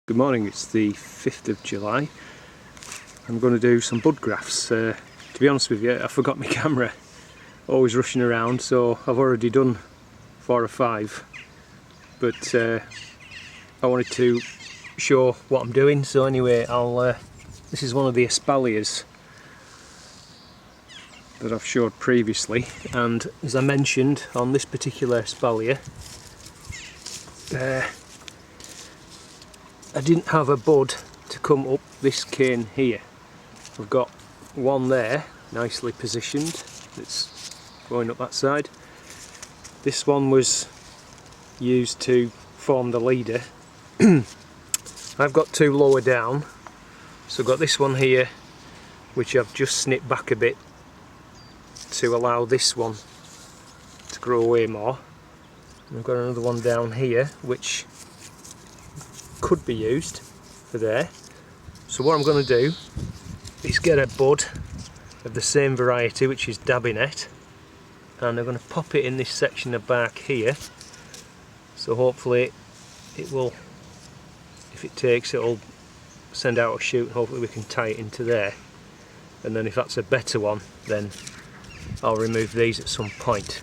Good morning, it's the 5th of July. I'm going to do some bud grafts. To be honest with you, I forgot my camera, always rushing around, so I've already done 4 or 5, but I wanted to show what I'm doing. So anyway, this is one of the espaliers that I've showed previously, and as I mentioned on this particular espalier, I didn't have a bud to come up this cane here. I've got one there, nicely positioned, that's going up that side. This one was used to form the leader. I've got 2 lower down, so I've got this one here which I've just snipped back a bit to allow this one to grow away more. And I've got another one down here which could be used for there. So what I'm going to do is get a bud of the same variety, which is dabinet, and I'm going to pop it in this section of bark here, so hopefully it will, if it takes, it'll send out a shoot, and hopefully we can tie it into there. And then if that's a better one, then I'll remove these at some point.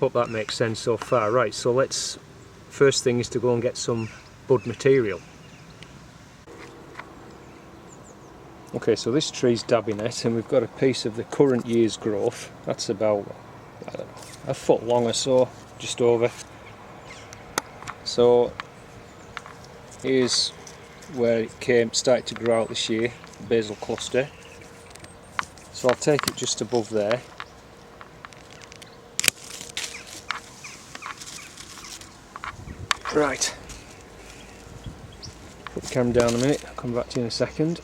Hope that makes sense so far. Right, so let's, first thing is to go and get some bud material. Okay, so this tree's dabinet, and we've got a piece of the current year's growth. That's about, I don't know, a foot long or so, just over. So here's where it started to grow out this year, the basal cluster. So I'll take it just above there. Right, put the camera down a minute, I'll come back to you in a second.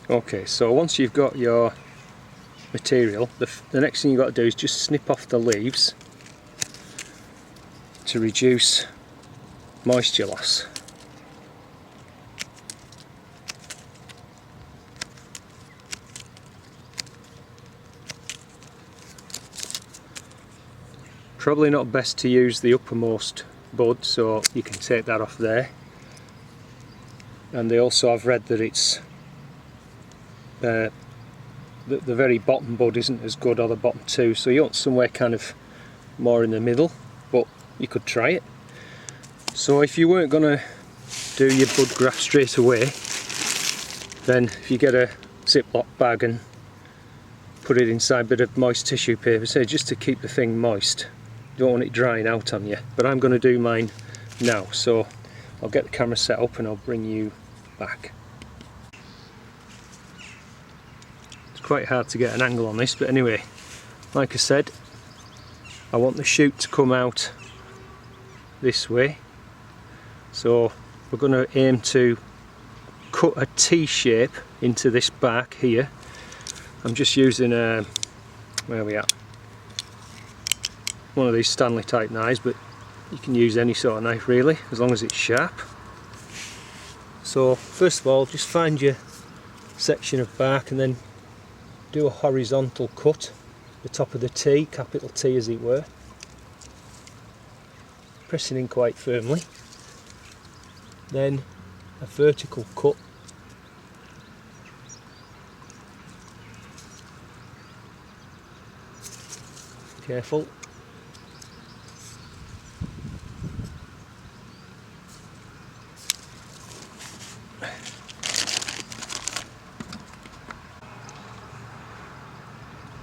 Okay, so once you've got your material, the next thing you've got to do is just snip off the leaves to reduce moisture loss. Probably not best to use the uppermost bud, so you can take that off there. And they also, I've read that it's the very bottom bud isn't as good, or the bottom 2, so you want somewhere kind of more in the middle, but you could try it. So if you weren't going to do your bud graft straight away, then if you get a Ziploc bag and put it inside a bit of moist tissue paper, say just to keep the thing moist. You don't want it drying out on you, but I'm going to do mine now, so I'll get the camera set up and I'll bring you back. It's quite hard to get an angle on this, but anyway, like I said, I want the shoot to come out this way, so we're going to aim to cut a T shape into this bark here. I'm just using a, where are we at? One of these Stanley type knives, but you can use any sort of knife really, as long as it's sharp. So first of all, just find your section of bark and then do a horizontal cut, the top of the T, capital T as it were, pressing in quite firmly. Then a vertical cut, careful.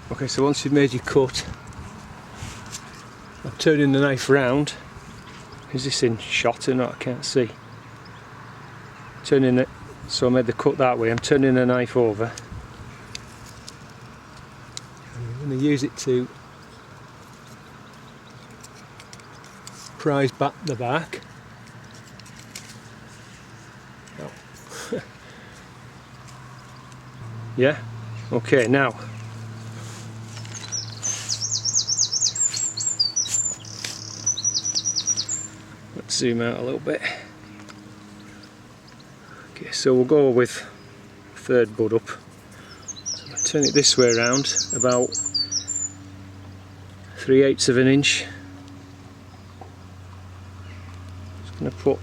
Okay, so once you've made your cut, I'm turning the knife round. Is this in shot or not? I can't see. Turning it, so I made the cut that way. I'm turning the knife over. I'm going to use it to prise back the bark. Oh. Yeah? Okay, now let's zoom out a little bit. Okay, so we'll go with third bud up. So I'll turn it this way around, about 3/8 of an inch. going to put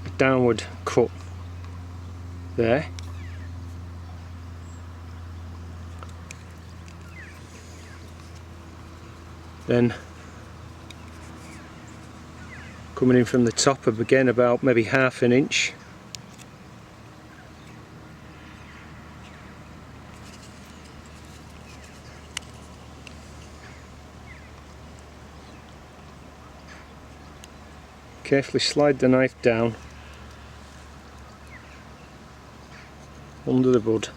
a downward cut there. Then coming in from the top of again about maybe half an inch. Carefully slide the knife down under the bud.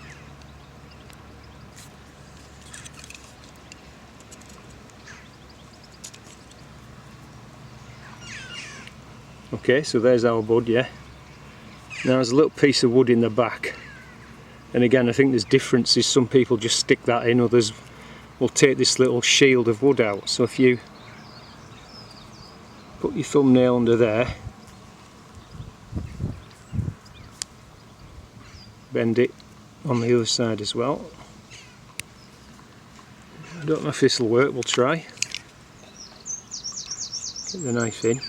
Okay, so there's our bud, yeah. Now there's a little piece of wood in the back, and again I think there's differences. Some people just stick that in, others will take this little shield of wood out. So if you put your thumbnail under there, bend it on the other side as well. I don't know if this will work, we'll try. Get the knife in,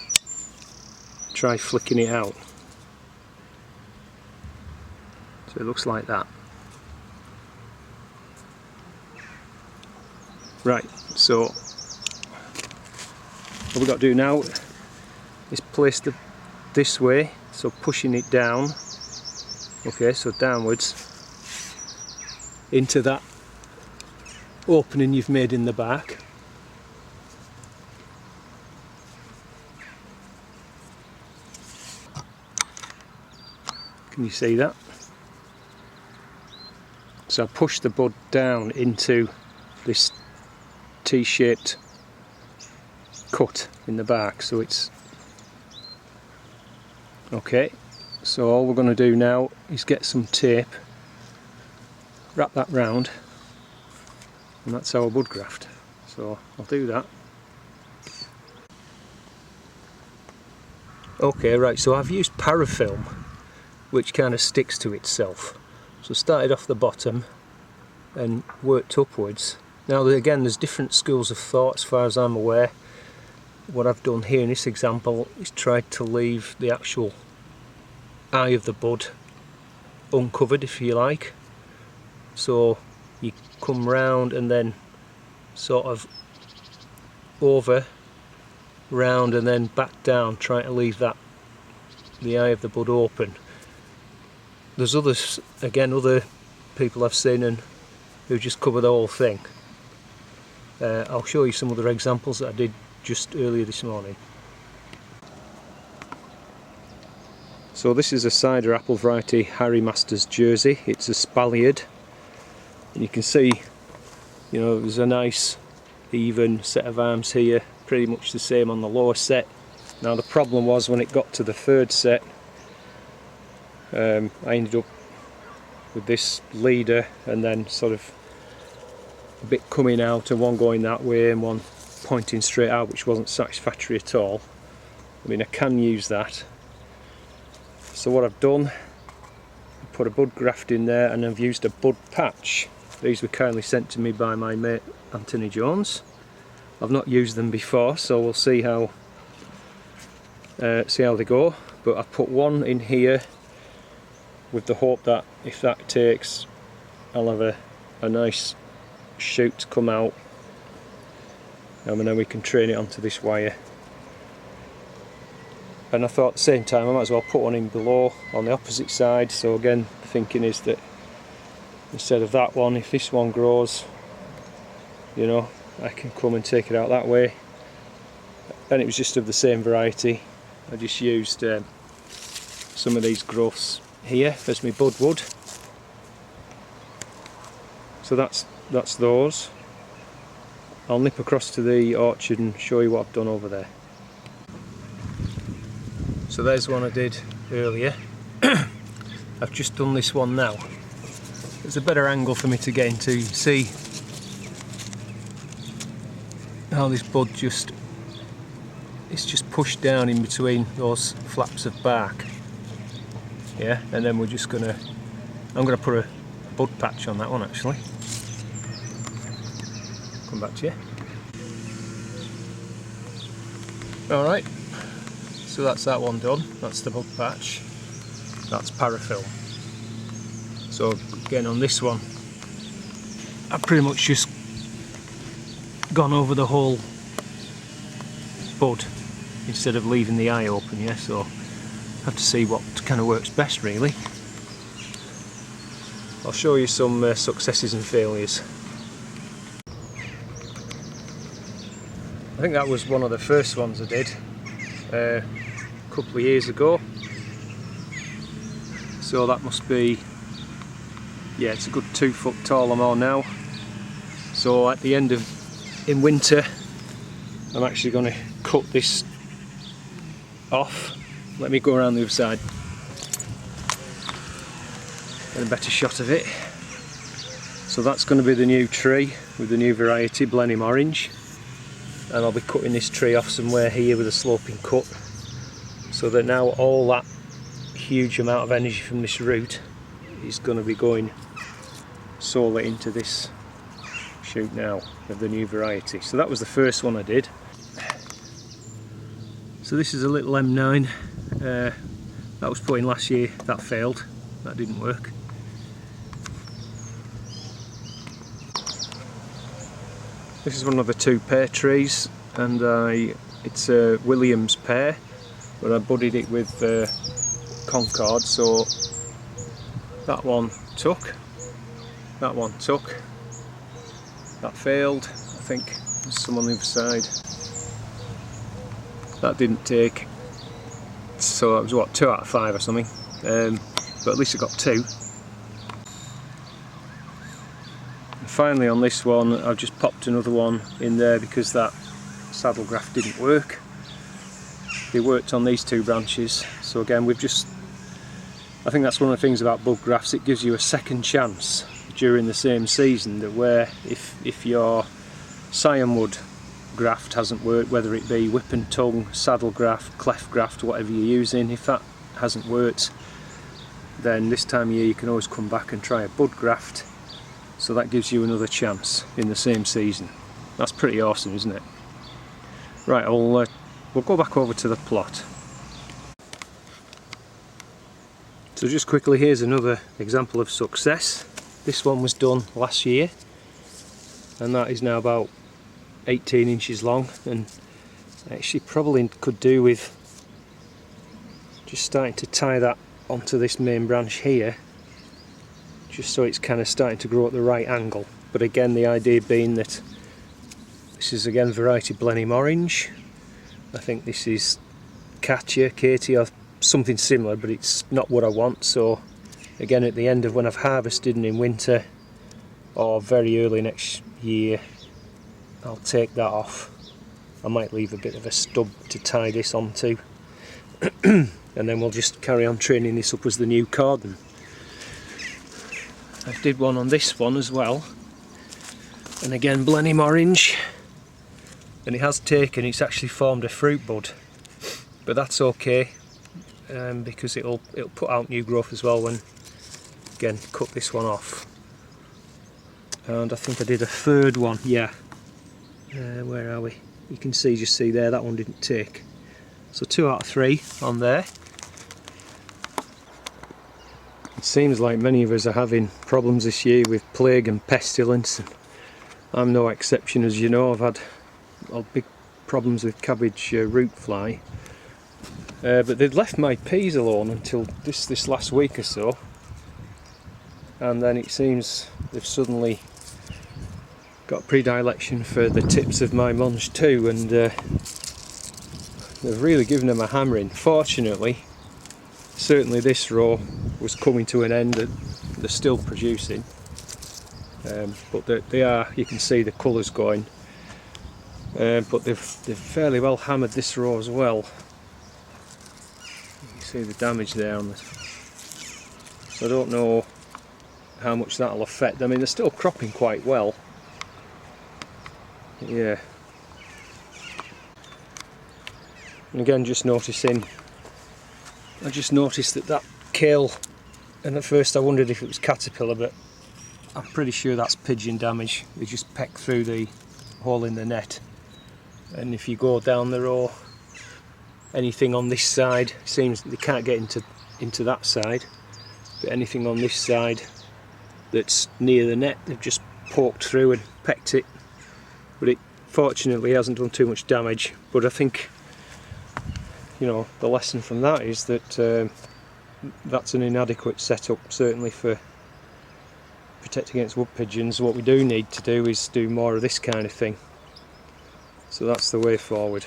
try flicking it out. So it looks like that. Right, so what we've got to do now is place this way, so pushing it down, okay, so downwards into that opening you've made in the bark. Can you see that? So I push the bud down into this T-shaped cut in the bark, so it's okay. So all we're going to do now is get some tape, wrap that round, and that's our bud graft. So I'll do that. Okay, right, so I've used parafilm, which kind of sticks to itself. So started off the bottom and worked upwards. Now again, there's different schools of thought as far as I'm aware. What I've done here in this example is tried to leave the actual eye of the bud uncovered, if you like. So you come round and then sort of over, round and then back down, trying to leave that the eye of the bud open. There's others, again, other people I've seen and who just cover the whole thing. I'll show you some other examples that I did just earlier this morning. So this is a cider apple variety Harry Masters Jersey. It's espaliered, and you can see, you know, there's a nice even set of arms here, pretty much the same on the lower set. Now the problem was when it got to the third set, I ended up with this leader and then sort of a bit coming out and one going that way and one pointing straight out, which wasn't satisfactory at all. I mean, I can use that. So what I've done, I put a bud graft in there and I've used a bud patch. These were kindly sent to me by my mate Anthony Jones. I've not used them before, so we'll see how they go. But I put one in here with the hope that if that takes, I'll have a nice shoot to come out, and then we can train it onto this wire. And I thought at the same time I might as well put one in below on the opposite side. So again, the thinking is that instead of that one, if this one grows, you know, I can come and take it out that way. And it was just of the same variety. I just used some of these grafts here as my bud wood. So that's those. I'll nip across to the orchard and show you what I've done over there. So there's one I did earlier. I've just done this one now. There's a better angle for me to get into. See how this bud it's just pushed down in between those flaps of bark. Yeah, and then I'm gonna put a bud patch on that one actually. Come back to you. Alright, So that's that one done, that's the bug patch, that's parafilm. So again on this one, I've pretty much just gone over the whole bud instead of leaving the eye open, yeah, so I have to see what kind of works best really. I'll show you some successes and failures. I think that was one of the first ones I did a couple of years ago, so that must be, yeah, it's a good 2 foot tall or more now. So at the end of, in winter, I'm actually going to cut this off. Let me go around the other side, get a better shot of it. So that's going to be the new tree with the new variety, Blenheim Orange, and I'll be cutting this tree off somewhere here with a sloping cut, so that now all that huge amount of energy from this root is going to be going solely into this shoot now of the new variety. So that was the first one I did. So this is a little M9 that was put in last year. That failed, that didn't work. This is one of the 2 pear trees, and it's a Williams pear, but I budded it with Concord, so that one took, that one took, that failed, I think there's some on the other side, that didn't take, so that was what, 2 out of 5 or something, but at least I got 2. Finally on this one I've just popped another one in there because that saddle graft didn't work. They worked on these 2 branches, so again we've just, I think that's one of the things about bud grafts, it gives you a second chance during the same season, that where if your scionwood graft hasn't worked, whether it be whip and tongue, saddle graft, cleft graft, whatever you're using, if that hasn't worked, then this time of year you can always come back and try a bud graft. So that gives you another chance in the same season. That's pretty awesome, isn't it? Right, we'll go back over to the plot. So just quickly, here's another example of success. This one was done last year, and that is now about 18 inches long, and actually probably could do with just starting to tie that onto this main branch here, just so it's kind of starting to grow at the right angle. But again, the idea being that this is again variety Blenheim Orange. I think this is Katie or something similar, but it's not what I want. So again, at the end of when I've harvested and in winter or very early next year, I'll take that off. I might leave a bit of a stub to tie this onto and then we'll just carry on training this up as the new cordon. I did one on this one as well, and again Blenheim Orange, and it has taken, it's actually formed a fruit bud, but that's okay because it'll put out new growth as well when, again, cut this one off. And I think I did a 3rd one, yeah, where are we? You can see, just see there, that one didn't take, so 2 out of 3 on there. It seems like many of us are having problems this year with plague and pestilence, and I'm no exception. As you know, I've had big problems with cabbage root fly, but they'd left my peas alone until this last week or so, and then it seems they've suddenly got predilection for the tips of my munch too, and they've really given them a hammering. Fortunately, certainly this row was coming to an end, and they're still producing, but they are, you can see the colours going, but they've fairly well hammered this row as well. You can see the damage there on this, so I don't know how much that'll affect. I mean, they're still cropping quite well, yeah. And again, just noticing, I just noticed that kale, and at first I wondered if it was caterpillar, but I'm pretty sure that's pigeon damage. They just peck through the hole in the net, and if you go down the row anything on this side. Seems they can't get into that side, but anything on this side that's near the net, they've just poked through and pecked it. But it fortunately hasn't done too much damage. But I think, you know, the lesson from that is that that's an inadequate setup, certainly for protecting against wood pigeons. What we do need to do is do more of this kind of thing. So that's the way forward.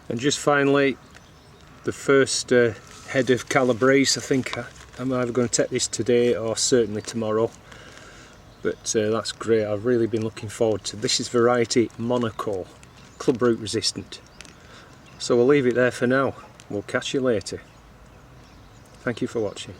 And just finally, the first head of Calabrese. I think I'm either going to take this today or certainly tomorrow. But that's great. I've really been looking forward to this. Is variety Monaco, club root resistant. So we'll leave it there for now. We'll catch you later. Thank you for watching.